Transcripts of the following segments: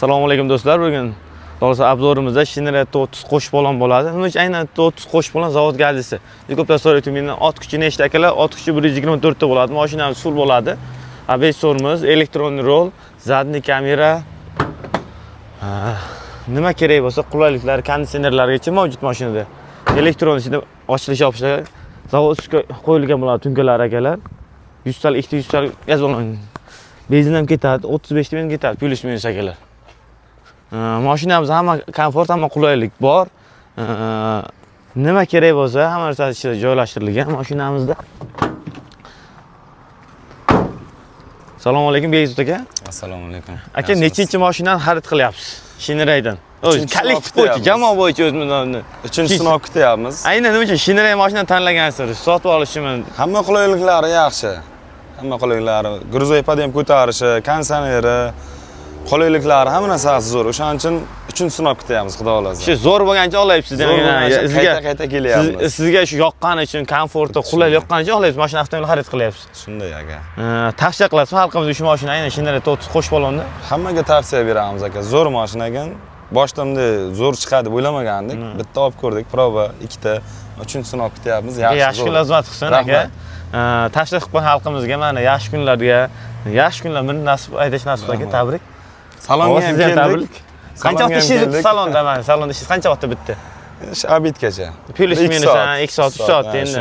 Assalomu alaykum do'stlar. Bugun to'g'risi obzorimizda Shinere 30 qo'shib bo'lgan bo'ladi. Nima uchun aynan 30 qo'shib bo'lgan zavod gazdisi? Ko'plar so'raydi, mendan ot kuchi nechta akalar? Ot kuchi 124 ta bo'ladi. Mashinamiz full bo'ladi. Abesorimiz, elektron rol, zadniy kamera. Nima kerak bo'lsa, qulayliklar, konditsionerlargacha mavjud mashinada. Elektron ichida ochilish-yopishlar zavod ustiga qo'yilgan bo'ladi tunkalar akalar. 100 talik, 200 talik gaz bo'lgan. Benzin ham ketadi, 35 ta men ketadi, plus minus akalar. Mashinamiz hamma komfort, hamma qulaylik bor. Nima kerak bo'lsa, hamma narsa ichida joylashtirilgan mashinamizda. Assalomu alaykum Beyzut aka. Assalomu alaykum. Aka, nechinchi mashinani xarid qilyapsiz? Shinere'dan. O'zi kollektiv bo'yicha, jamoa bo'yicha o'zimizning. 3-sinov kutyapmiz. Aynan nima uchun Shinere mashinani tanlagansiz? Sotib olishimi? Hamma qulayliklari yaxshi. Hamma qulayliklari, gruzoipada ham ko'tarishi, konditsioneri, qulayliklari hamma narsasi zo'r. O'shaning uchun 3-sinov kutyapmiz, xudo xohlasa. Shu zo'r bo'lgancha olayapsiz demak. Qayta kelyapmiz. Sizga shu yoqqani uchun, komforti, qulaylik yoqqani uchun olayapsiz, mashina avtomobil xarid qilyapsiz. Shunday aka. Tavsiya qilasizmi xalqimizga shu mashina aynan Shinere 30 qo'shib olganda? Hammaga tavsiya beramiz aka. Zo'r mashina ekan. Boshda bunday zo'r chiqadi deb o'ylamagandik. Bitta olib ko'rdik, proba, ikkita, 3-sinov kutyapmiz. Yaxshi kunlar xizmat qilsin aka. Tavsiya qilib xalqimizga mana yaxshi kunlarga, yaxshi kunlar meni nasib aytish nasib aka, tabrik. Salonga ham keldik. Qancha vaqt ishingiz bitdi salonda? Mana salonda ishingiz qancha vaqtda bitdi? Obedgacha. Plus minus 2 soat, 3 soat endi.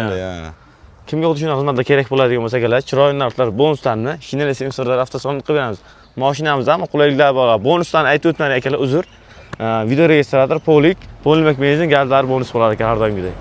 Kimga xuddi shunday xizmatlar kerak bo'ladigan bo'lsa akalar, chiroyli narxlar, bonuslarni Shinere Sensorlar avtosalonida qilib beramiz. Mashinamizda ham qulayliklar bor. Bonuslarni aytib o'tmadik akalar, uzr. Video registrator, polik, polymek benzin, gazlar bonus bo'ladi aka har doimgidek.